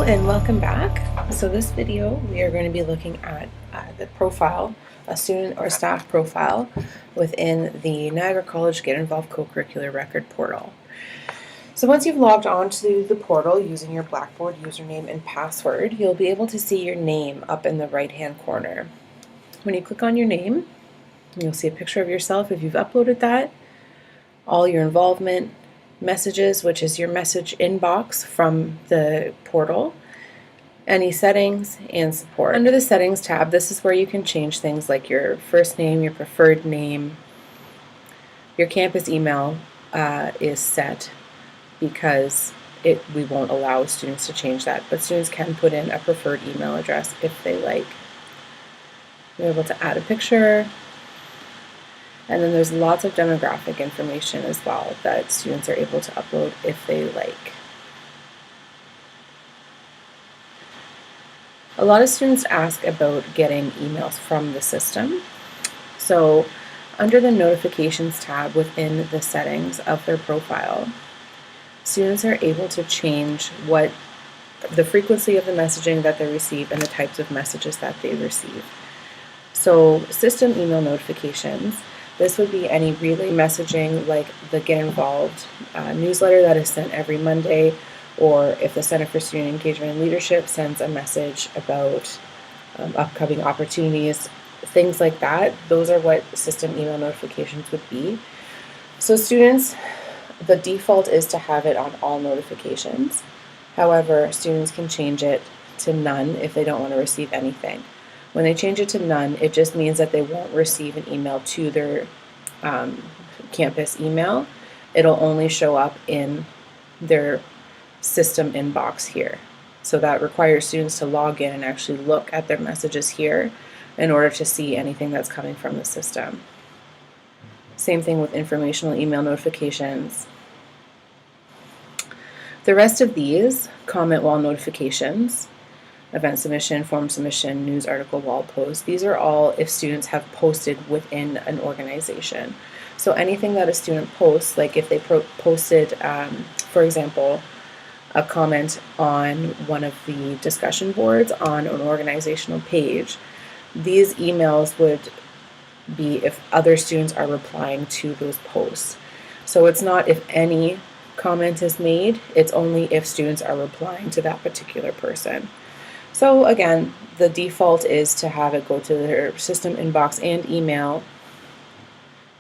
and welcome back. So this video we are going to be looking at the profile, a student or staff profile within the Niagara College Get Involved Co-Curricular Record portal. So once you've logged on to the portal using your Blackboard username and password, you'll be able to see your name up in the right hand corner. When you click on your name, you'll see a picture of yourself if you've uploaded that, all your involvement, messages, which is your message inbox from the portal, any settings, and support. Under the settings tab, this is where you can change things like your first name, your preferred name. Your campus email is set because we won't allow students to change that, but students can put in a preferred email address if they like. You're able to add a picture. And then there's lots of demographic information as well that students are able to upload if they like. A lot of students ask about getting emails from the system. So under the notifications tab within the settings of their profile, students are able to change what the frequency of the messaging that they receive and the types of messages that they receive. So system email notifications, this would be any relay messaging like the Get Involved newsletter that is sent every Monday, or if the Center for Student Engagement and Leadership sends a message about upcoming opportunities, things like that. Those are what system email notifications would be. So students, the default is to have it on all notifications. However, students can change it to none if they don't want to receive anything. When they change it to none, it just means that they won't receive an email to their campus email. It'll only show up in their system inbox here. So that requires students to log in and actually look at their messages here in order to see anything that's coming from the system. Same thing with informational email notifications. The rest of these, comment wall notifications, event submission, form submission, news article, wall post, these are all if students have posted within an organization. So anything that a student posts, like if they posted, for example, a comment on one of the discussion boards on an organizational page, these emails would be if other students are replying to those posts. So it's not if any comment is made, it's only if students are replying to that particular person. So again, the default is to have it go to their system inbox and email,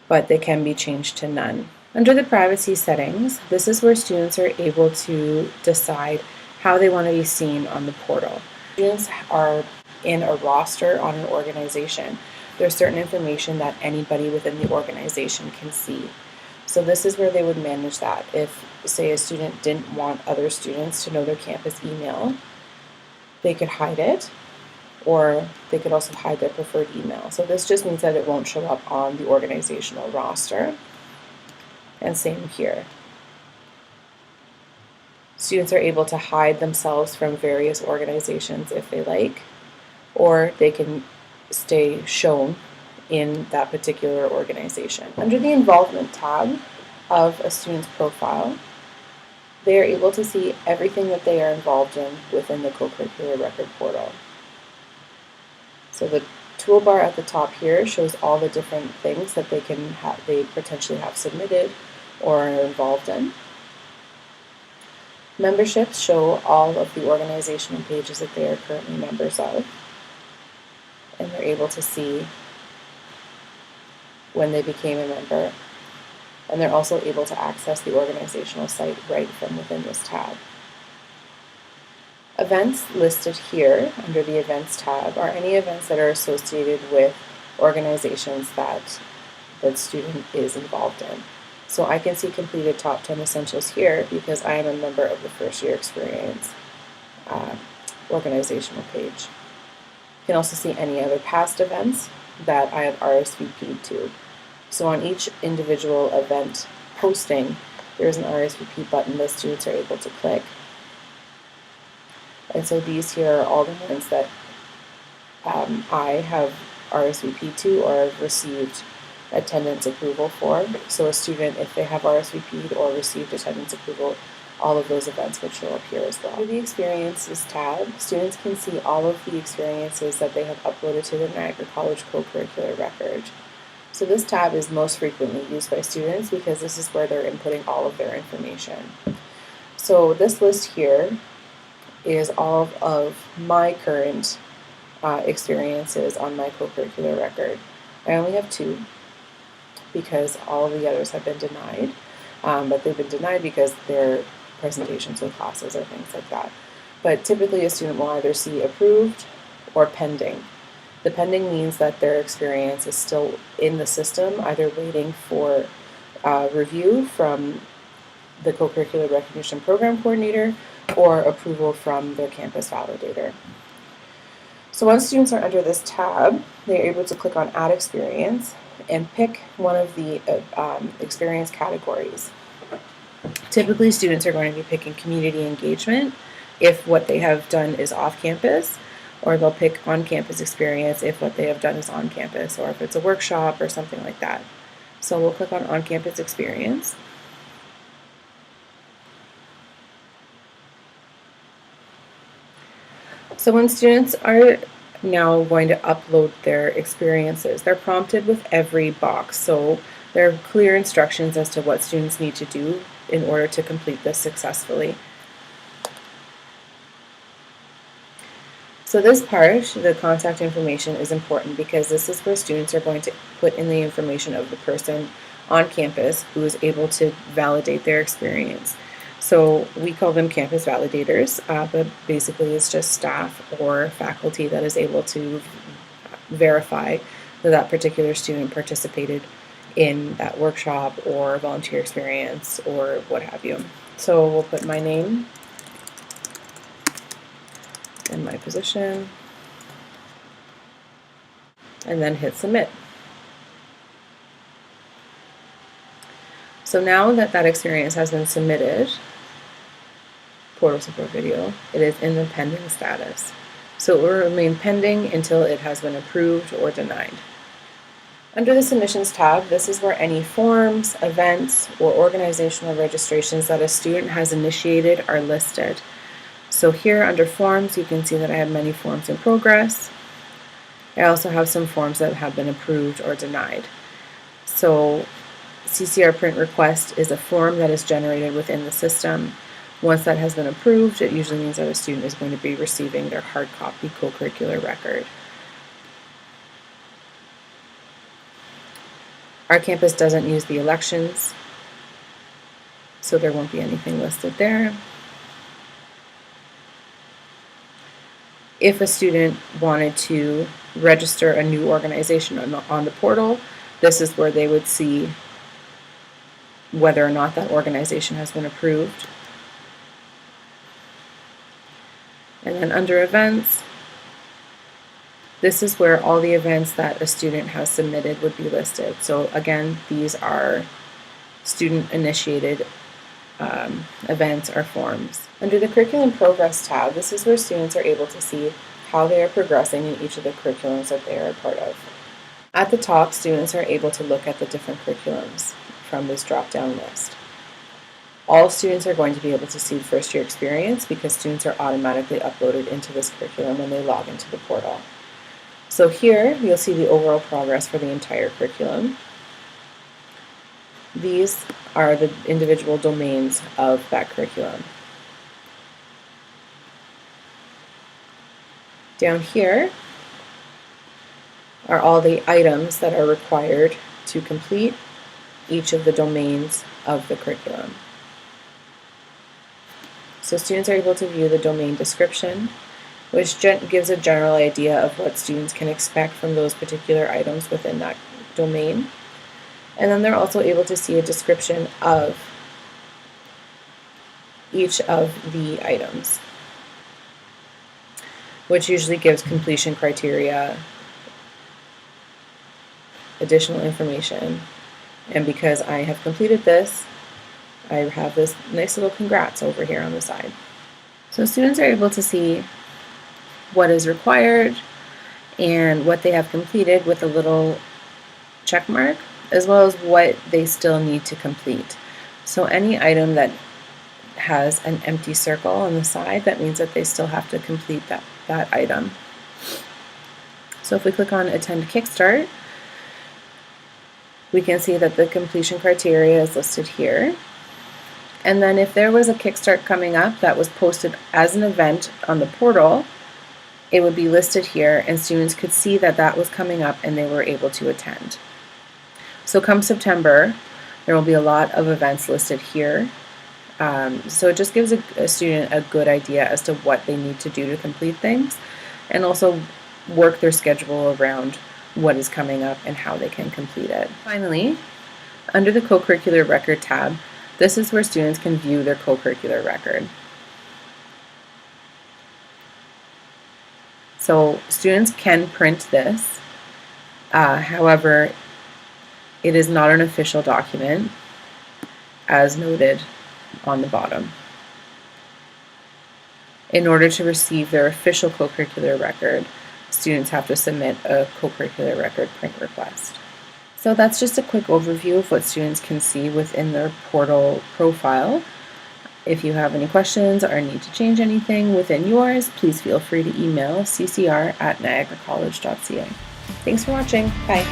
but they can be changed to none. Under the privacy settings, this is where students are able to decide how they want to be seen on the portal. Students are in a roster on an organization. There's certain information that anybody within the organization can see. So this is where they would manage that. If, say, a student didn't want other students to know their campus email, they could hide it, or they could also hide their preferred email. So this just means that it won't show up on the organizational roster. And same here. Students are able to hide themselves from various organizations if they like, or they can stay shown in that particular organization. Under the involvement tab of a student's profile, they are able to see everything that they are involved in within the Co-Curricular Record portal. So the toolbar at the top here shows all the different things that they potentially have submitted or are involved in. Memberships show all of the organizational pages that they are currently members of, and they're able to see when they became a member. And they're also able to access the organizational site right from within this tab. Events listed here under the Events tab are any events that are associated with organizations that the student is involved in. So I can see completed top 10 essentials here because I am a member of the first year experience organizational page. You can also see any other past events that I have RSVP'd to. So on each individual event posting, there's an RSVP button that students are able to click. And so these here are all the ones that I have RSVP'd to or have received attendance approval for. So a student, if they have RSVP'd or received attendance approval, all of those events would show up here as well. Under the Experiences tab, students can see all of the experiences that they have uploaded to the Niagara College Co-Curricular record. So this tab is most frequently used by students because this is where they're inputting all of their information. So this list here is all of my current experiences on my co-curricular record. I only have 2 because all of the others have been denied, but they've been denied because they're presentations with classes or things like that. But typically a student will either see approved or pending. The pending means that their experience is still in the system, either waiting for review from the Co-Curricular Recognition Program Coordinator or approval from their campus validator. So once students are under this tab, they're able to click on Add Experience and pick one of the experience categories. Typically, students are going to be picking community engagement if what they have done is off campus, or they'll pick on-campus experience if what they have done is on campus, or if it's a workshop or something like that. So we'll click on on-campus experience. So when students are now going to upload their experiences, they're prompted with every box. So there are clear instructions as to what students need to do in order to complete this successfully. So this part, the contact information, is important because this is where students are going to put in the information of the person on campus who is able to validate their experience. So we call them campus validators, but basically it's just staff or faculty that is able to verify that that particular student participated in that workshop or volunteer experience or what have you. So we'll put my name and my position and then hit submit. So now that that experience has been submitted, portal support video, it is in the pending status. So it will remain pending until it has been approved or denied. Under the Submissions tab, this is where any forms, events, or organizational registrations that a student has initiated are listed. So here under Forms, you can see that I have many forms in progress. I also have some forms that have been approved or denied. So CCR print request is a form that is generated within the system. Once that has been approved, it usually means that a student is going to be receiving their hard copy co-curricular record. Our campus doesn't use the elections, so there won't be anything listed there. If a student wanted to register a new organization on the portal, this is where they would see whether or not that organization has been approved. And then under events, this is where all the events that a student has submitted would be listed. So again, these are student-initiated events or forms. Under the Curriculum Progress tab, this is where students are able to see how they are progressing in each of the curriculums that they are a part of. At the top, students are able to look at the different curriculums from this drop-down list. All students are going to be able to see first-year experience because students are automatically uploaded into this curriculum when they log into the portal. So here, you'll see the overall progress for the entire curriculum. These are the individual domains of that curriculum. Down here are all the items that are required to complete each of the domains of the curriculum. So students are able to view the domain description, which gives a general idea of what students can expect from those particular items within that domain. And then they're also able to see a description of each of the items, which usually gives completion criteria, additional information. And because I have completed this, I have this nice little congrats over here on the side. So students are able to see what is required and what they have completed with a little check mark, as well as what they still need to complete. So any item that has an empty circle on the side, that means that they still have to complete that item. So if we click on Attend Kickstart, we can see that the completion criteria is listed here. And then if there was a Kickstart coming up that was posted as an event on the portal, it would be listed here and students could see that that was coming up and they were able to attend. So come September, there will be a lot of events listed here. So it just gives a student a good idea as to what they need to do to complete things, and also work their schedule around what is coming up and how they can complete it. Finally, under the Co-Curricular Record tab, this is where students can view their co-curricular record. So students can print this, however, it is not an official document, as noted on the bottom. In order to receive their official co-curricular record, students have to submit a co-curricular record print request. So that's just a quick overview of what students can see within their portal profile. If you have any questions or need to change anything within yours, please feel free to email ccr@niagaracollege.ca. Thanks for watching. Bye.